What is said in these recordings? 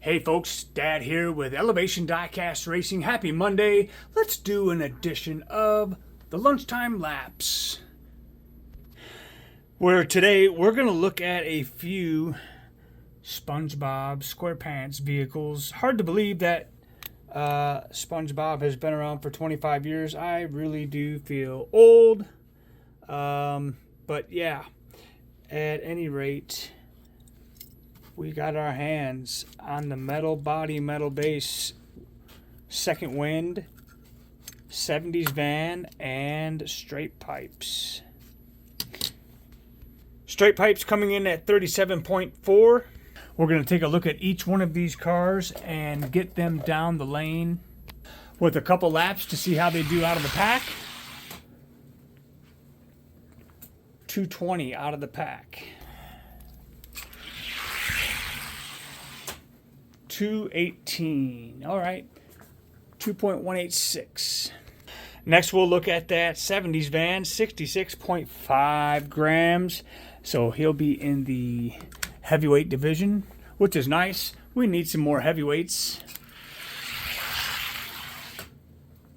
Hey folks, Dad here with Elevation Diecast Racing. Happy Monday. Let's do an edition of the Lunchtime Laps, where today we're going to look at a few SpongeBob SquarePants vehicles. Hard to believe that SpongeBob has been around for 25 years. I really do feel old. But yeah, at any rate, we got our hands on the metal body, metal base, second wind, 70s van, and straight pipes. Straight pipes coming in at 37.4. We're going to take a look at each one of these cars and get them down the lane with a couple laps to see how they do out of the pack. 220 out of the pack. 218. All right. 2.186. Next, we'll look at that 70s van, 66.5 grams. So he'll be in the heavyweight division, which is nice. We need some more heavyweights.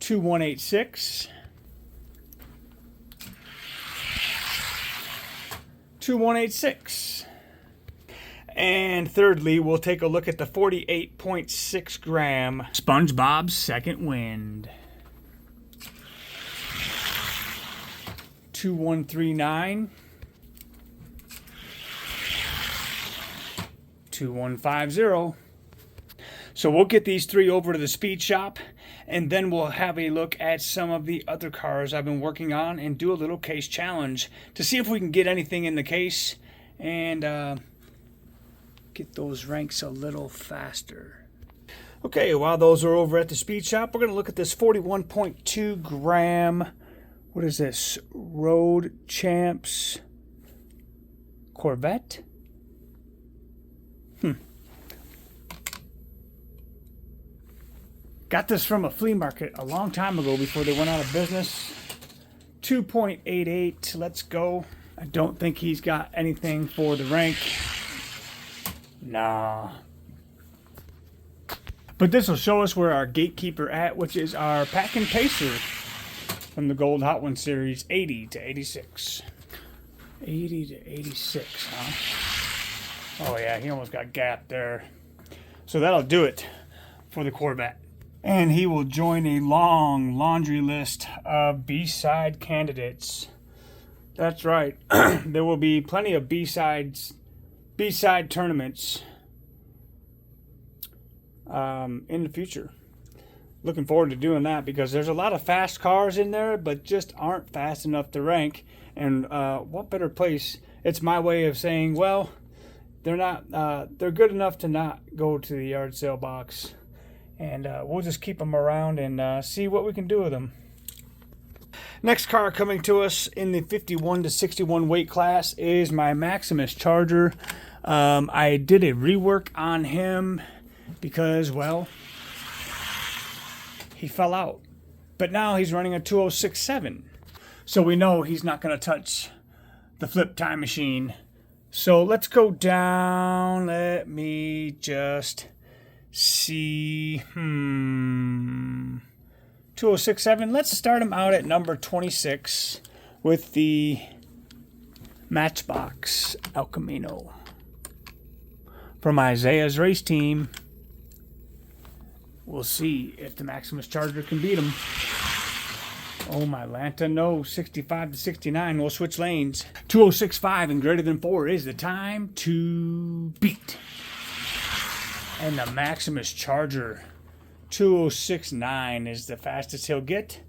2186. 2186. And thirdly, we'll take a look at the 48.6 gram SpongeBob's second wind. 2139. 2150. So we'll get these three over to the speed shop, and then we'll have a look at some of the other cars I've been working on and do a little case challenge to see if we can get anything in the case and get those ranks a little faster. Okay, while those are over at the speed shop, we're going to look at this 41.2 gram, what is this, Road Champs Corvette? Got this from a flea market a long time ago before they went out of business. 2.88, let's go. I don't think he's got anything for the rank. Nah. But this will show us where our gatekeeper at, which is our Pack and Pacer from the Gold Hot One Series, 80 to 86. 80 to 86, huh? Oh yeah, he almost got gapped there. So that'll do it for the Corvette. And he will join a long laundry list of B-side candidates. That's right. There will be plenty of B-side tournaments in the future. Looking forward to doing that because there's a lot of fast cars in there, but just aren't fast enough to rank. And what better place? It's my way of saying, well, they're not. They're good enough to not go to the yard sale box. And we'll just keep them around and see what we can do with them. Next car coming to us in the 51 to 61 weight class is my Maximus Charger. I did a rework on him because, well, he fell out. But now he's running a 2067. So we know he's not going to touch the flip time machine. So let's go down. Let me just see. 2067. Let's start him out at number 26 with the Matchbox El Camino from Isaiah's race team. We'll see if the Maximus Charger can beat him. Oh, my Lanta, no. 65 to 69. We'll switch lanes. 2065 and greater than 4 is the time to beat. And the Maximus Charger 2069 is the fastest he'll get,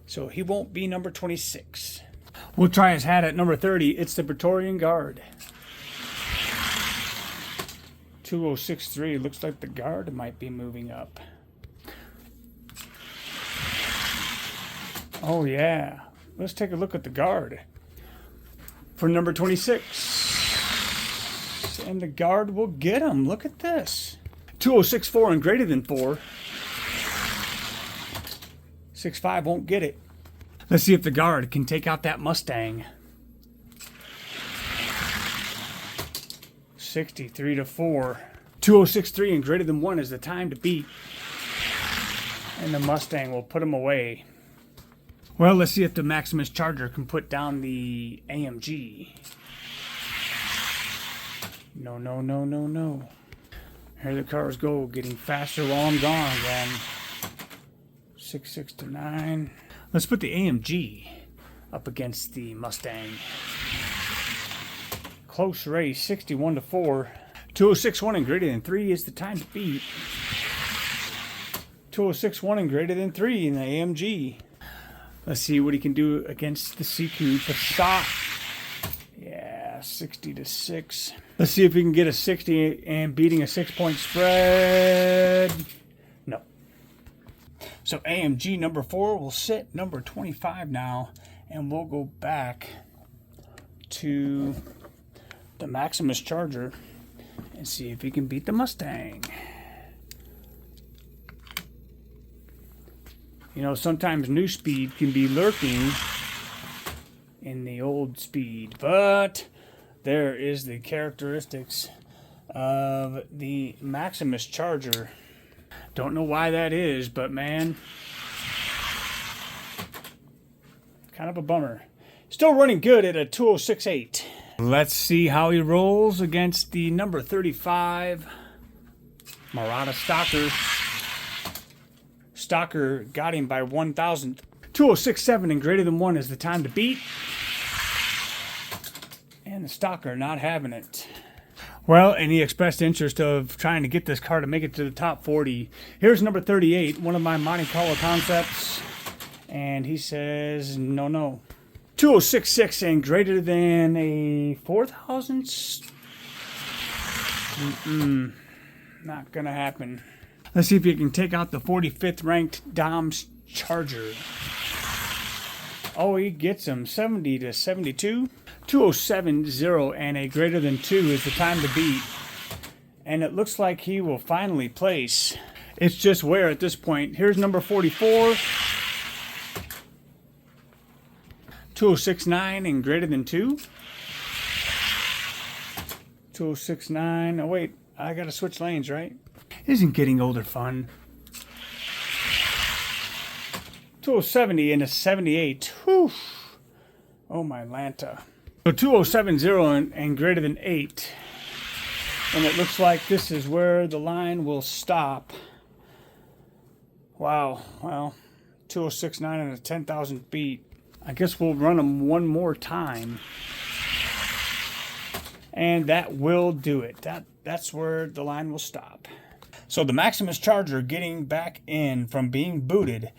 so he won't be number 26. We'll try his hat at number 30. It's the Praetorian Guard. 2063. Looks like the Guard might be moving up. Oh yeah. Let's take a look at the Guard for number 26. And the Guard will get him. Look at this. 2064 and greater than 4. 65 won't get it. Let's see if the Guard can take out that Mustang. 63 to 4. 2063 and greater than 1 is the time to beat. And the Mustang will put him away. Well, let's see if the Maximus Charger can put down the AMG. No, no, no, no, no. Here the cars go, getting faster while I'm gone again. 6 to 9. Let's put the AMG up against the Mustang. Close race, 61 to 4. 2061 and greater than 3 is the time to beat. 2061 and greater than 3 in the AMG. Let's see what he can do against the CQ Passat. Yeah, 60 to 6. Let's see if we can get a 60 and beating a 6-point spread. No. So AMG number 4 will sit number 25 now, and we'll go back to the Maximus Charger and see if he can beat the Mustang. You know, sometimes new speed can be lurking in the old speed, but there is the characteristics of the Maximus Charger. Don't know why that is, but man, kind of a bummer. Still running good at a 2068. Let's see how he rolls against the number 35 Murata Stalker. Stalker got him by 1,000. 2067 and greater than 1 is the time to beat. And the Stalker not having it. Well, and he expressed interest of trying to get this car to make it to the top 40. Here's number 38, one of my Monte Carlo concepts. And he says, no, no. 2066 and greater than a 4,000? Not gonna happen. Let's see if you can take out the 45th ranked Dom's Charger. Oh, he gets him 70 to 72. 2070 and a greater than 2 is the time to beat. And it looks like he will finally place. It's just where at this point. Here's number 44. 2069 and greater than 2. 2069. Oh, wait. I gotta switch lanes, right? Isn't getting older fun? 2070 and a 78. Whew. Oh, my Lanta. So 2070 and greater than 8. And it looks like this is where the line will stop. Wow. Well, 2069 and a 10,000 beat. I guess we'll run them one more time. And that will do it. That's where the line will stop. So the Maximus Charger getting back in from being booted,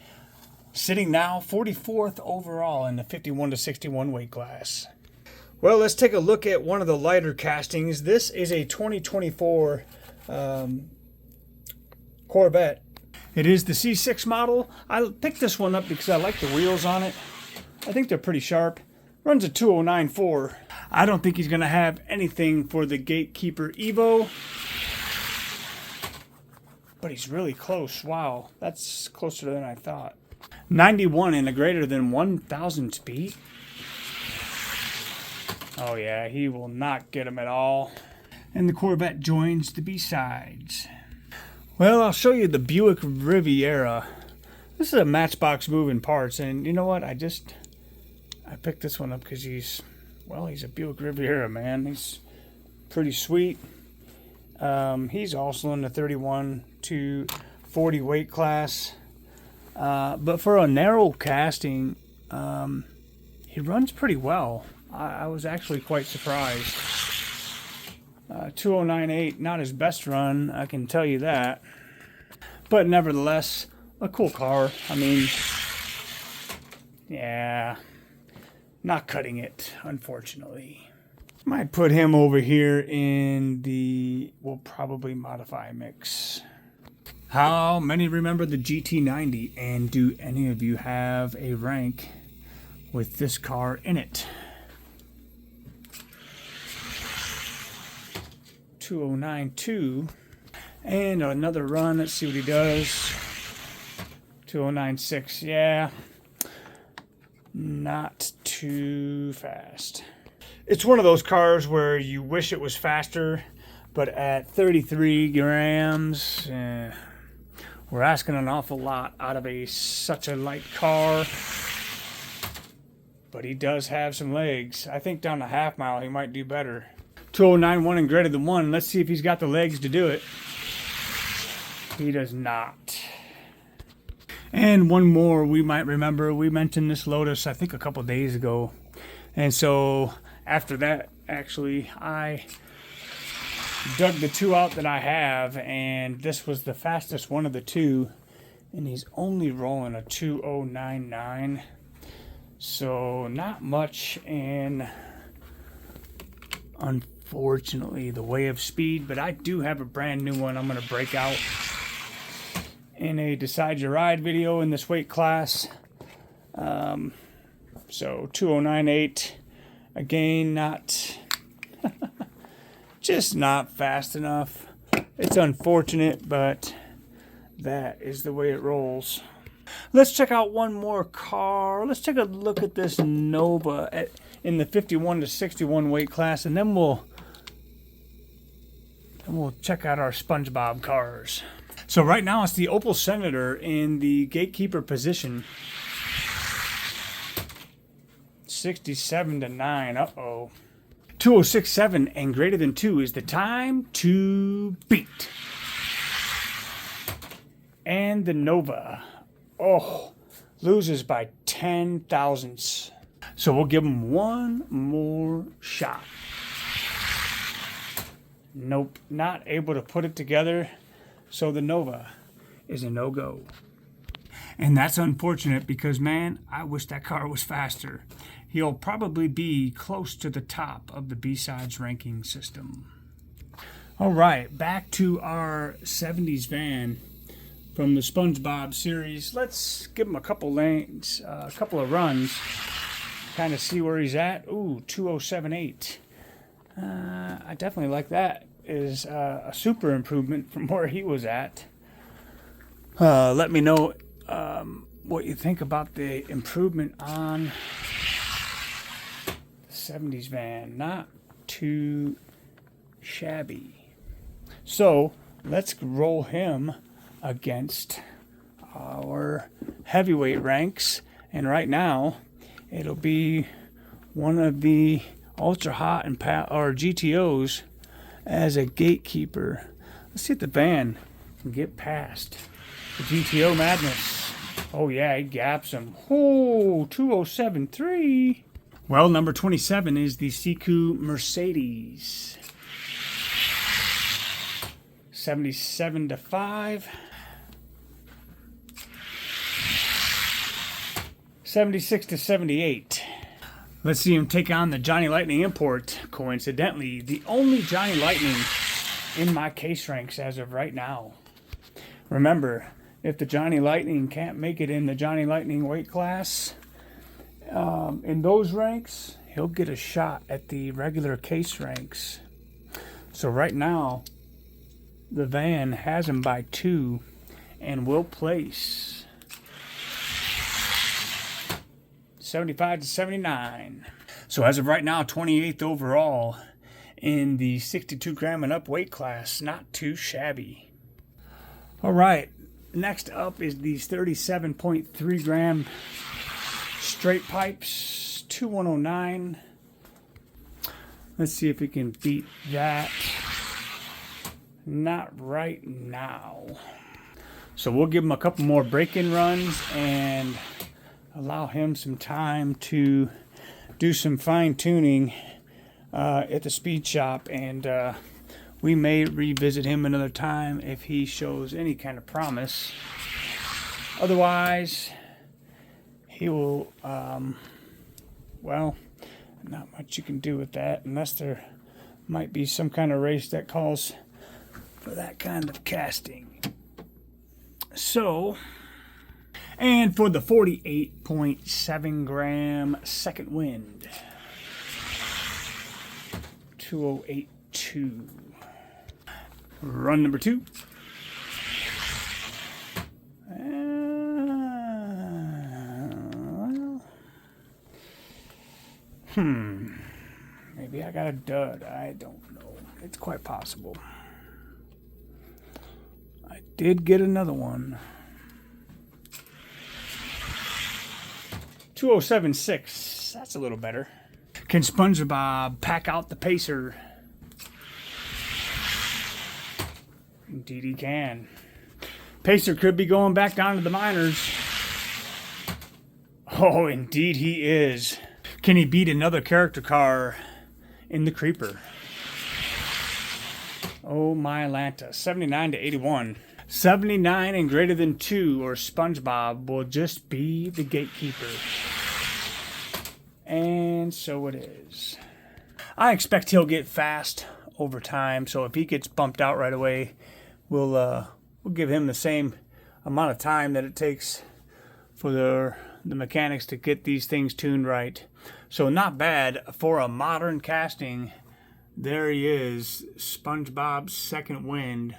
sitting now 44th overall in the 51 to 61 weight class. Well, let's take a look at one of the lighter castings. This is a 2024 Corvette. It is the C6 model. I picked this one up because I like the wheels on it. I think they're pretty sharp. Runs a 2094. I don't think he's going to have anything for the Gatekeeper Evo. But he's really close. Wow, that's closer than I thought. 91 and a greater than 1,000 speed. Oh yeah, he will not get him at all. And the Corvette joins the B-sides. Well, I'll show you the Buick Riviera. This is a Matchbox moving parts, and you know what? I picked this one up because he's a Buick Riviera, man. He's pretty sweet. He's also in the 31 to 40 weight class. But for a narrow casting, he runs pretty well. I was actually quite surprised. 2098, not his best run, I can tell you that. But nevertheless, a cool car. I mean, yeah, not cutting it, unfortunately. Might put him over here in the, we'll probably modify mix. How many remember the GT90? And do any of you have a rank with this car in it? 2092. And another run. Let's see what he does. 2096. Yeah. Not too fast. It's one of those cars where you wish it was faster, But at 33 grams, we're asking an awful lot out of such a light car. But he does have some legs. I think down the half mile he might do better. 209.1 and greater than 1. Let's see if he's got the legs to do it. He does not. And one more we might remember. We mentioned this Lotus, I think, a couple days ago. And so after that, actually, I dug the two out that I have, and this was the fastest one of the two. And he's only rolling a 209.9. So not much in, unfortunately, the way of speed. But I do have a brand new one I'm going to break out in a Decide Your Ride video in this weight class. So 209.8, again, not just not fast enough. It's unfortunate, but that is the way it rolls. Let's check out one more car. Let's take a look at this Nova in the 51 to 61 weight class, and then we'll check out our SpongeBob cars. So right now it's the Opel Senator in the gatekeeper position. 67 to 9. Uh-oh. 206.7 and greater than 2 is the time to beat. And the Nova, loses by 10 thousandths. So we'll give him one more shot. Nope, not able to put it together. So the Nova is a no-go. And that's unfortunate because, man, I wish that car was faster. He'll probably be close to the top of the B-Sides ranking system. All right, back to our 70s van from the SpongeBob series. Let's give him a couple lanes, a couple of runs, kind of see where he's at. Ooh, 207.8. I definitely like that. Is a super improvement from where he was at. Let me know what you think about the improvement on the 70s van. Not too shabby. So let's roll him against our heavyweight ranks, and right now it'll be one of the ultra hot and or GTOs as a gatekeeper. Let's see if the van can get past the GTO madness. Oh yeah, he gaps him. Oh, 207.3. Well, number 27 is the Siku Mercedes. 77 to 5. 76 to 78. Let's see him take on the Johnny Lightning import. Coincidentally, the only Johnny Lightning in my case ranks as of right now. Remember, if the Johnny Lightning can't make it in the Johnny Lightning weight class, in those ranks, he'll get a shot at the regular case ranks. So right now, the van has him by 2 and will place 75 to 79. So as of right now, 28th overall in the 62 gram and up weight class. Not too shabby. All right, next up is these 37.3 gram straight pipes, 2109. Let's see if we can beat that. Not right now. So we'll give him a couple more break-in runs and allow him some time to do some fine-tuning at the speed shop, and we may revisit him another time if he shows any kind of promise. Otherwise, he will, well, not much you can do with that unless there might be some kind of race that calls for that kind of casting. So, and for the 48.7 gram second wind, 208.2. Run number 2. Maybe I got a dud. I don't know. It's quite possible. I did get another one. 2076. That's a little better. Can SpongeBob pack out the pacer? Indeed he can. Pacer could be going back down to the minors. Oh, indeed he is. Can he beat another character car in the Creeper? Oh my Atlanta. 79 to 81. 79 and greater than 2, or SpongeBob will just be the gatekeeper. And so it is. I expect he'll get fast over time, so if he gets bumped out right away, we'll give him the same amount of time that it takes for the mechanics to get these things tuned right. So not bad for a modern casting. There he is, SpongeBob's second wind.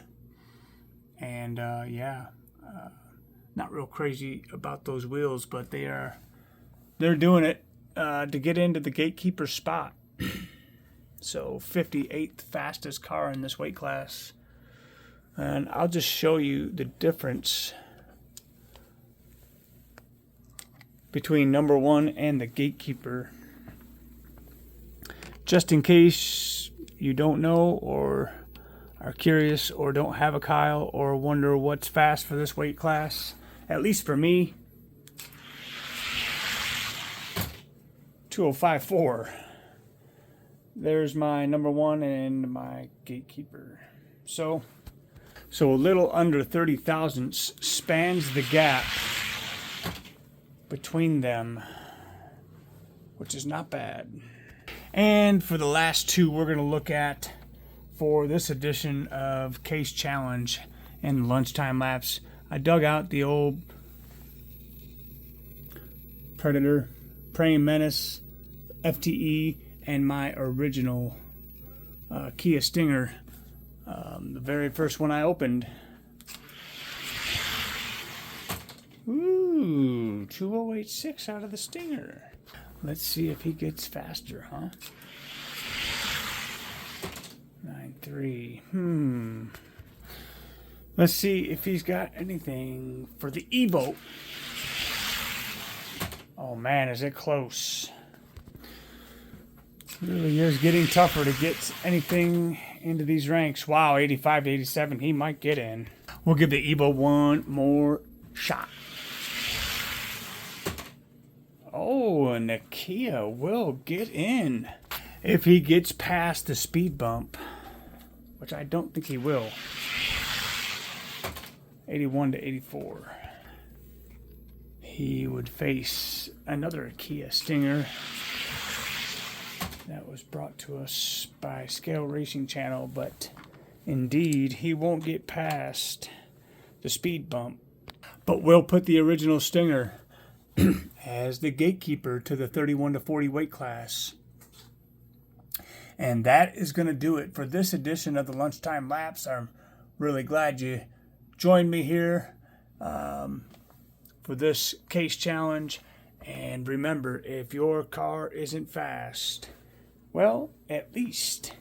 And not real crazy about those wheels, but they're doing it to get into the gatekeeper spot. So 58th fastest car in this weight class. And I'll just show you the difference between number 1 and the gatekeeper, just in case you don't know or are curious or don't have a Kyle or wonder what's fast for this weight class. At least for me, 2054. There's my number 1 and my gatekeeper. So a little under 30 thousandths spans the gap between them, which is not bad. And for the last two we're going to look at for this edition of Case Challenge and Lunchtime Laps, I dug out the old Predator, Praying Menace, FTE, and my original Kia Stinger. The very first one I opened. Ooh, 2086 out of the Stinger. Let's see if he gets faster, huh? 93. Let's see if he's got anything for the Evo. Oh man, is it close. It really is getting tougher to get anything into these ranks. Wow, 85 to 87, he might get in. We'll give the Evo one more shot. Oh, and the Kia will get in if he gets past the speed bump, which I don't think he will. 81 to 84. He would face another Kia Stinger that was brought to us by Scale Racing Channel, but indeed he won't get past the speed bump. But we'll put the original Stinger as the gatekeeper to the 31 to 40 weight class. And that is going to do it for this edition of the Lunchtime Laps. I'm really glad you joined me here for this case challenge. And remember, if your car isn't fast, well, at least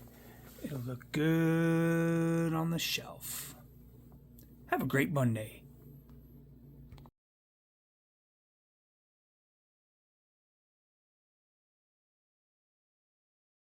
it'll look good on the shelf. Have a great Monday.